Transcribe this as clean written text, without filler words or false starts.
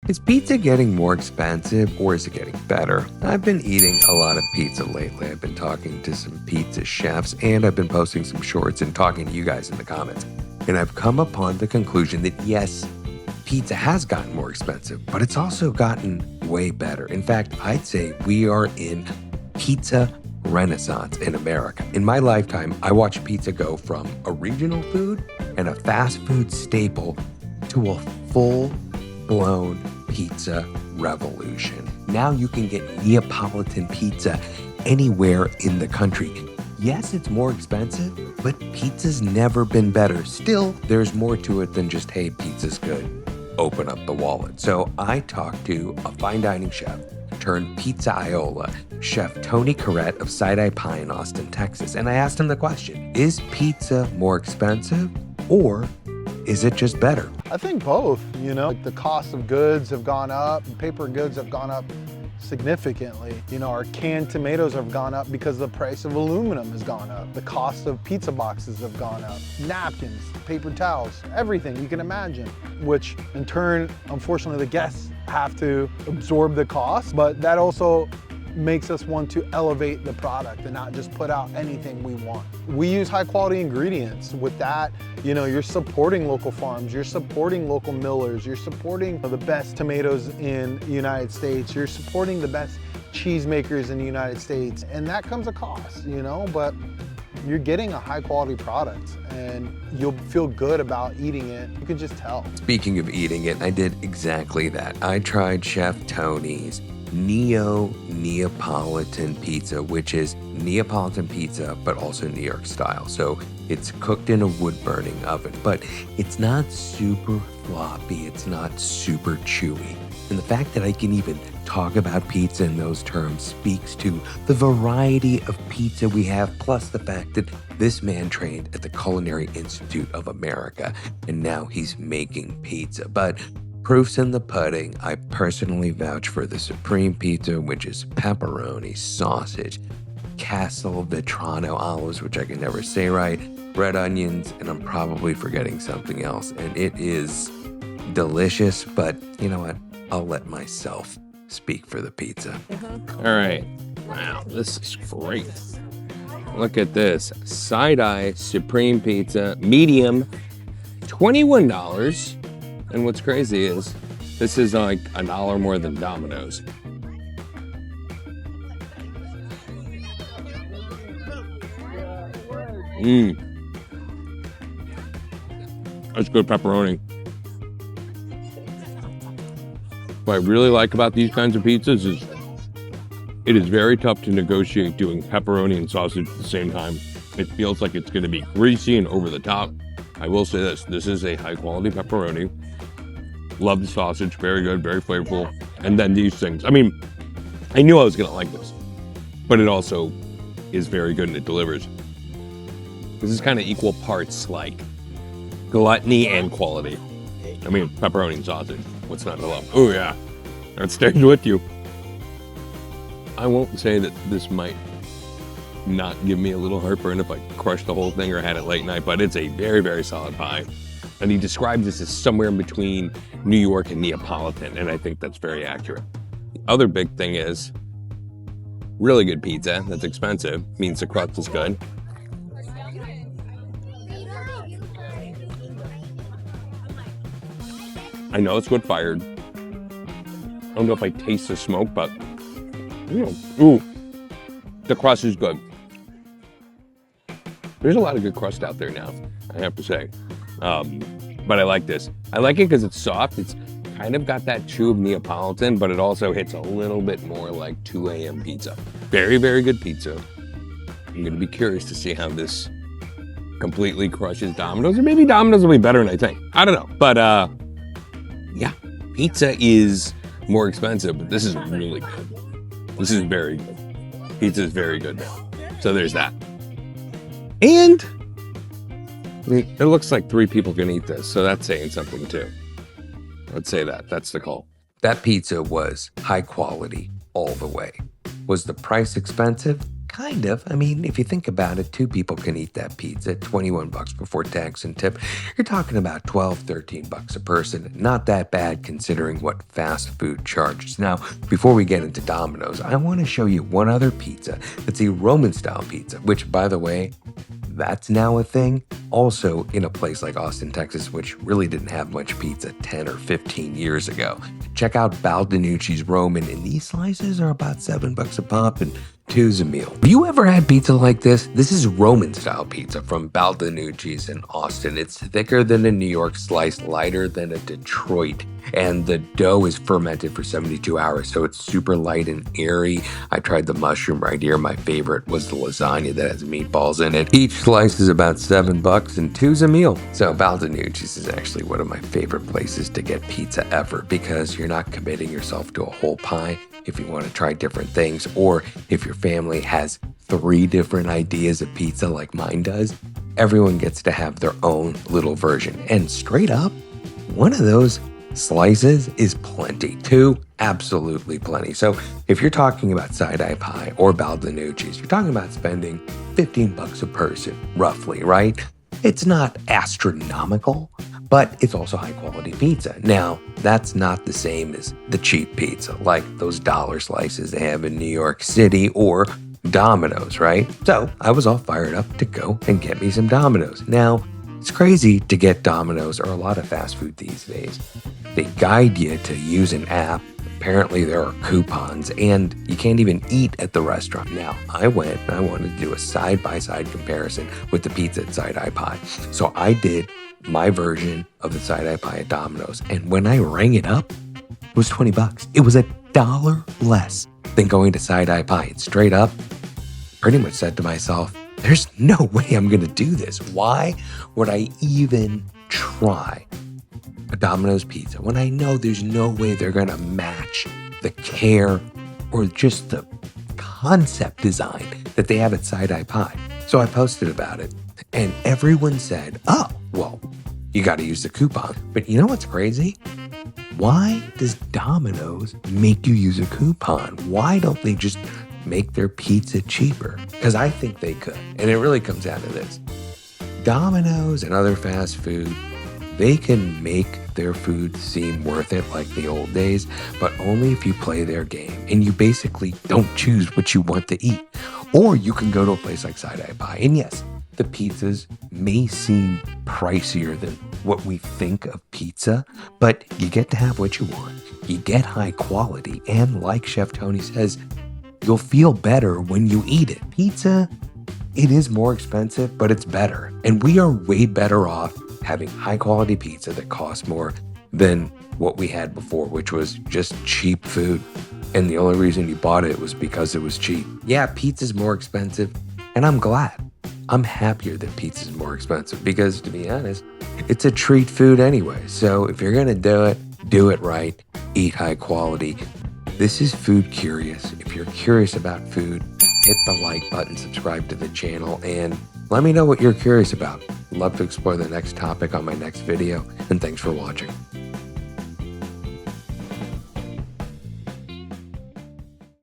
Is pizza getting more expensive or is it getting better? I've been eating a lot of pizza lately. I've been talking to some pizza chefs and I've been posting some shorts and talking to you guys in the comments. And I've come upon the conclusion that yes, pizza has gotten more expensive, but it's also gotten way better. In fact, I'd say we are in pizza renaissance in America. In my lifetime, I watched pizza go from a regional food and a fast food staple to a full-blown pizza revolution. Now you can get Neapolitan pizza anywhere in the country. Yes, it's more expensive, but pizza's never been better. Still, there's more to it than just, hey, pizza's good. Open up the wallet. So I talked to a fine dining chef turned pizza Iola, Chef Tony Corrette of Side-Eye Pie in Austin, Texas. And I asked him the question, is pizza more expensive or is it just better? I think both, like the cost of goods have gone up, paper goods have gone up significantly. Our canned tomatoes have gone up because the price of aluminum has gone up. The cost of pizza boxes have gone up. Napkins, paper towels, everything you can imagine, which in turn, unfortunately, the guests have to absorb the cost, but that also makes us want to elevate the product and not just put out anything we want. We use high quality ingredients. With that, you're supporting local farms, you're supporting local millers, you're supporting the best tomatoes in the United States, you're supporting the best cheesemakers in the United States, and that comes a cost, but you're getting a high quality product and you'll feel good about eating it. You can just tell. Speaking of eating it, I did exactly that. I tried Chef Tony's Neapolitan pizza, which is Neapolitan pizza, but also New York style. So it's cooked in a wood-burning oven, but it's not super floppy. It's not super chewy. And the fact that I can even talk about pizza in those terms speaks to the variety of pizza we have, plus the fact that this man trained at the Culinary Institute of America, and now he's making pizza. But proof's in the pudding. I personally vouch for the Supreme Pizza, which is pepperoni, sausage, Castle Vetrano olives, which I can never say right, red onions, and I'm probably forgetting something else. And it is delicious, but you know what? I'll let myself speak for the pizza. All right. Wow, this is great. Look at this. Side-Eye Supreme Pizza, medium, $21. And what's crazy is this is like $1 more than Domino's. That's good pepperoni. What I really like about these kinds of pizzas is it is very tough to negotiate doing pepperoni and sausage at the same time. It feels like it's going to be greasy and over the top. I will say this is a high quality pepperoni. Love the sausage, very good, very flavorful. And then these things, I mean, I knew I was gonna like this, but it also is very good and it delivers. This is kind of equal parts like gluttony and quality. I mean, pepperoni and sausage, what's not to love? Oh yeah, that stays with you. I won't say that this might not give me a little heartburn if I crushed the whole thing or had it late night, but it's a very, very solid pie. And he describes this as somewhere in between New York and Neapolitan, and I think that's very accurate. The other big thing is really good pizza that's expensive means the crust is good. I know it's wood fired. I don't know if I taste the smoke, but ooh, the crust is good. There's a lot of good crust out there now, I have to say. But I like this. I like it because it's soft. It's kind of got that chew of Neapolitan, but it also hits a little bit more like 2 a.m. pizza. Very, very good pizza. I'm gonna be curious to see how this completely crushes Domino's, or maybe Domino's will be better than I think. I don't know, but yeah, pizza is more expensive, but this is really good. This is very good. Pizza is very good now. So there's that. And it looks like 3 people can eat this, so that's saying something too. Let's say that. That's the call. That pizza was high quality all the way. Was the price expensive? Kind of. I mean, if you think about it, two people can eat that pizza, 21 bucks before tax and tip. You're talking about 12, 13 bucks a person. Not that bad considering what fast food charges. Now, before we get into Domino's, I want to show you one other pizza that's a Roman style pizza, which, by the way, that's now a thing. Also in a place like Austin, Texas, which really didn't have much pizza 10 or 15 years ago. Check out Baldinucci's Roman, and these slices are about 7 bucks a pop and two's a meal. Have you ever had pizza like this? This is Roman style pizza from Baldinucci's in Austin. It's thicker than a New York slice, lighter than a Detroit, and the dough is fermented for 72 hours, so it's super light and airy. I tried the mushroom right here. My favorite was the lasagna that has meatballs in it. Each slice is about 7 bucks and two's a meal. So Baldinucci's is actually one of my favorite places to get pizza ever because you're not committing yourself to a whole pie if you want to try different things, or if your family has 3 different ideas of pizza like mine does, everyone gets to have their own little version. And straight up, one of those slices is plenty. 2, absolutely plenty. So if you're talking about side-eye pie or Baldinucci's, you're talking about spending 15 bucks a person, roughly, right? It's not astronomical, but it's also high quality pizza. Now, that's not the same as the cheap pizza, like those dollar slices they have in New York City or Domino's, right? So I was all fired up to go and get me some Domino's. Now, it's crazy to get Domino's or a lot of fast food these days. They guide you to use an app. Apparently there are coupons and you can't even eat at the restaurant. Now, I went and I wanted to do a side-by-side comparison with the pizza at Side-Eye Pie. So I did my version of the side-eye pie at Domino's, and when I rang it up, it was 20 bucks. It was $1 less than going to side-eye pie. And straight up, pretty much said to myself, there's no way I'm gonna do this. Why would I even try a Domino's pizza when I know there's no way they're gonna match the care or just the concept design that they have at Side-Eye Pie? So I posted about it, and everyone said, oh, well, you got to use the coupon. But you know what's crazy? Why does Domino's make you use a coupon? Why don't they just make their pizza cheaper? Because I think they could. And it really comes down to this. Domino's and other fast food, they can make their food seem worth it like the old days, but only if you play their game and you basically don't choose what you want to eat. Or you can go to a place like Side-Eye Pie, and yes, the pizzas may seem pricier than what we think of pizza, but you get to have what you want. You get high quality, and like Chef Tony says, you'll feel better when you eat it. Pizza, it is more expensive, but it's better. And we are way better off having high quality pizza that costs more than what we had before, which was just cheap food. And the only reason you bought it was because it was cheap. Yeah, pizza's more expensive, and I'm glad. I'm happier that pizza's more expensive because, to be honest, it's a treat food anyway. So if you're gonna do it right, eat high quality. This is Food Curious. If you're curious about food, hit the like button, subscribe to the channel, and let me know what you're curious about. Love to explore the next topic on my next video, and thanks for watching.